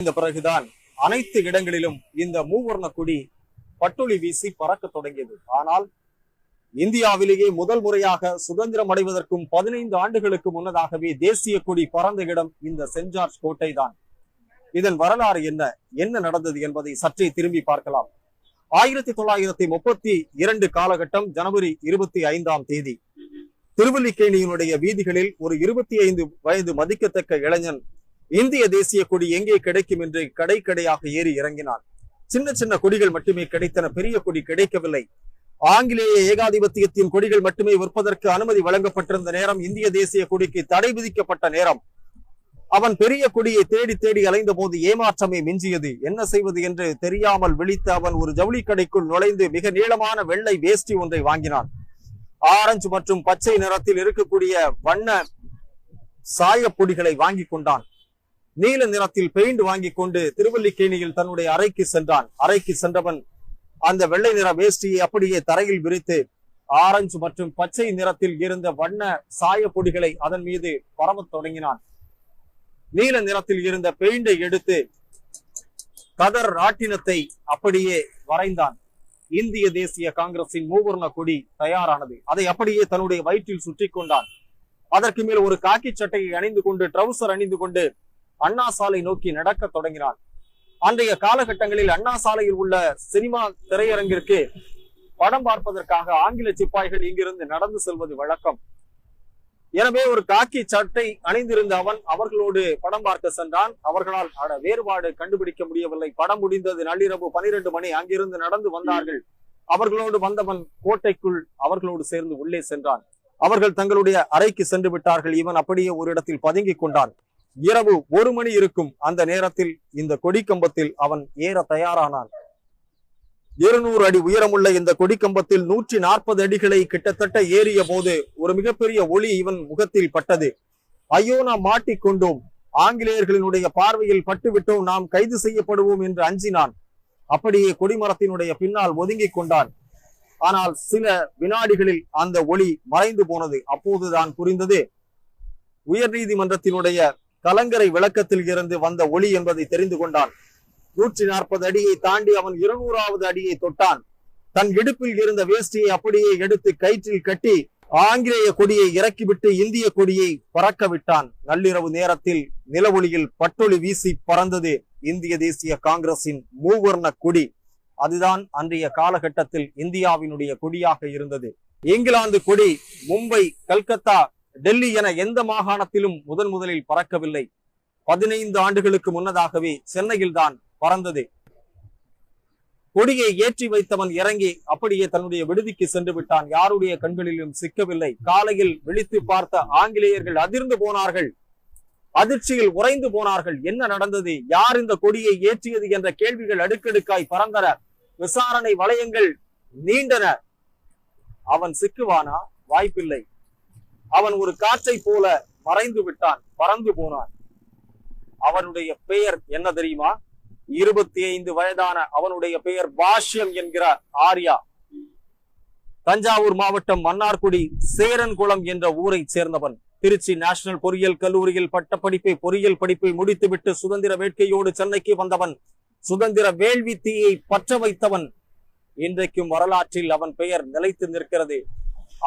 இந்த பிறகுதான் அனைத்து இடங்களிலும் இந்த மூவர்ண கொடி பட்டொளி வீசி பறக்க தொடங்கியது. ஆனால் இந்தியாவிலேயே முதல் முறையாக சுதந்திரம் அடைவதற்கும் 15 ஆண்டுகளுக்கு முன்னதாகவே தேசிய கொடி பறந்த இடம் இந்த சென்ட் ஜார்ஜ் கோட்டை தான். இதன் வரலாறு என்ன நடந்தது என்பதை சற்றே திரும்பி பார்க்கலாம். 1932 காலகட்டம் ஜனவரி 25ஆம் தேதி திருவல்லிக்கேணியினுடைய வீதிகளில் ஒரு 25 வயது மதிக்கத்தக்க இளைஞன் இந்திய தேசிய கொடி எங்கே கிடைக்கும் என்று கடையாக ஏறி இறங்கினான். சின்ன சின்ன கொடிகள் மட்டுமே கிடைத்தன, பெரிய கொடி கிடைக்கவில்லை. ஆங்கிலேய ஏகாதிபத்தியத்தின் கொடிகள் மட்டுமே விற்பதற்கு அனுமதி வழங்கப்பட்டிருந்த நேரம், இந்திய தேசிய கொடிக்கு தடை விதிக்கப்பட்ட நேரம். அவன் பெரிய கொடியை தேடி தேடி அலைந்த போது ஏமாற்றமே மிஞ்சியது. என்ன செய்வது என்று தெரியாமல் விழித்த அவன் ஒரு ஜவுளி கடைக்குள் நுழைந்து மிக நீளமான வெள்ளை வேஷ்டி ஒன்றை வாங்கினான். ஆரஞ்சு மற்றும் பச்சை நிறத்தில் இருக்கக்கூடிய வண்ண சாயப்பொடிகளை வாங்கி கொண்டான். நீல நிறத்தில் பெயிண்ட் வாங்கி கொண்டு திருவல்லிக்கேணியில் தன்னுடைய அறைக்கு சென்றான். அறைக்கு சென்றவன் அந்த வெள்ளை நிற வேஷ்டியை அப்படியே தரையில் விரித்து ஆரஞ்சு மற்றும் பச்சை நிறத்தில் இருந்த வண்ண சாயப்பொடிகளை அதன் மீது பரவத் தொடங்கினான். நீல நிறத்தில் இருந்த பெயிண்டை எடுத்து கதர் ராட்டினத்தை அப்படியே வரைந்தான். இந்திய தேசிய காங்கிரசின் மூவர்ண கொடி தயாரானது. அதை அப்படியே தன்னுடைய வயிற்றில் சுற்றி கொண்டான். அதற்கு மேல் ஒரு காக்கி சட்டையை அணிந்து கொண்டு ட்ரவுசர் அணிந்து கொண்டு அண்ணா சாலை நோக்கி நடக்க தொடங்கினான். அன்றைய காலகட்டங்களில் அண்ணா சாலையில் உள்ள சினிமா திரையரங்கிற்கு படம் பார்ப்பதற்காக ஆங்கில சிப்பாய்கள் இங்கிருந்து நடந்து செல்வது வழக்கம். எனவே ஒரு காக்கி சட்டை அணிந்திருந்த அவன் அவர்களோடு படம் பார்க்க சென்றான். அவர்களால் வேறுபாடு கண்டுபிடிக்க முடியவில்லை. படம் முடிந்தது நள்ளிரவு 12 மணி. அங்கிருந்து நடந்து வந்தார்கள். அவர்களோடு வந்தவன் கோட்டைக்குள் அவர்களோடு சேர்ந்து உள்ளே சென்றான். அவர்கள் தங்களுடைய அறைக்கு சென்று விட்டார்கள். இவன் அப்படியே ஒரு இடத்தில் பதுங்கிக் கொண்டான். இரவு 1 மணி இருக்கும். அந்த நேரத்தில் இந்த கொடி கம்பத்தில் அவன் ஏற தயாரானான். 200 அடி உயரமுள்ள இந்த கொடிக்கம்பத்தில் 140 அடிகளை கிட்டத்தட்ட ஏறிய போது ஒரு மிகப்பெரிய ஒளி இவன் முகத்தில் பட்டது. ஐயோ, நாம் மாட்டிக்கொண்டோம், ஆங்கிலேயர்களினுடைய பார்வையில் பட்டுவிட்டோம், நாம் கைது செய்யப்படுவோம் என்று அஞ்சினான். அப்படியே கொடிமரத்தினுடைய பின்னால் ஒதுங்கிக் கொண்டான். ஆனால் சில வினாடிகளில் அந்த ஒளி மறைந்து போனது. அப்போதுதான் புரிந்தது உயர் நீதிமன்றத்தினுடைய கலங்கரை விளக்கத்தில் இருந்து வந்த ஒளி என்பதை தெரிந்து கொண்டான். 140 அடியை தாண்டி அவன் 200வது அடியை தொட்டான். தன் இடுப்பில் இருந்த வேஷ்டியை அப்படியே எடுத்து கயிற்றில் கட்டி ஆங்கிலேய கொடியை இறக்கிவிட்டு இந்திய கொடியை பறக்க விட்டான். நள்ளிரவு நேரத்தில் நிலவொளியில் பட்டொளி வீசி பறந்தது இந்திய தேசிய காங்கிரசின் மூவர்ண கொடி. அதுதான் அன்றைய காலகட்டத்தில் இந்தியாவினுடைய கொடியாக இருந்தது. இங்கிலாந்து கொடி மும்பை, கல்கத்தா, டெல்லி என எந்த மாகாணத்திலும் முதலில் பறக்கவில்லை. 15 ஆண்டுகளுக்கு முன்னதாகவே சென்னையில் தான் பறந்தது. கொடியை ஏற்றி வைத்தவன் இறங்கி அப்படியே தன்னுடைய விடுதிக்கு சென்று விட்டான். யாருடைய கண்களிலும் சிக்கவில்லை. காலையில் விழித்து பார்த்த ஆங்கிலேயர்கள் அதிர்ந்து போனார்கள். அதிர்ச்சியில் உறைந்து போனார்கள். என்ன நடந்தது, யார் இந்த கொடியை ஏற்றியது என்ற கேள்விகள் அடுக்கடுக்காய் பறந்தன. விசாரணை வளையங்கள் நீண்டன. அவன் சிக்குவானா? வாய்ப்பில்லை. அவன் ஒரு காற்றை போல மறைந்து விட்டான், பறந்து போனான். அவனுடைய பெயர் என்ன தெரியுமா? 25 வயதான அவனுடைய பெயர் பாஷ்யம் என்கிற ஆர்யா. தஞ்சாவூர் மாவட்டம் மன்னார்குடி சேரன்குளம் என்ற ஊரை சேர்ந்தவன். திருச்சி நேஷனல் பொறியியல் கல்லூரியில் பொறியியல் படிப்பை முடித்துவிட்டு சுதந்திர வேட்கையோடு சென்னைக்கு வந்தவன். சுதந்திர வேள்வி தீயை பற்ற வைத்தவன். இன்றைக்கும் வரலாற்றில் அவன் பெயர் நிலைத்து நிற்கிறது.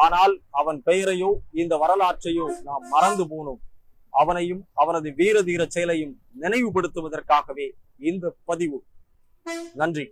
ஆனால் அவன் பெயரையோ இந்த வரலாற்றையோ நாம் மறந்து போனோம். அவனையும் அவனது வீர தீர செயலையும் நினைவுபடுத்துவதற்காகவே இந்த பதிவு. நன்றி.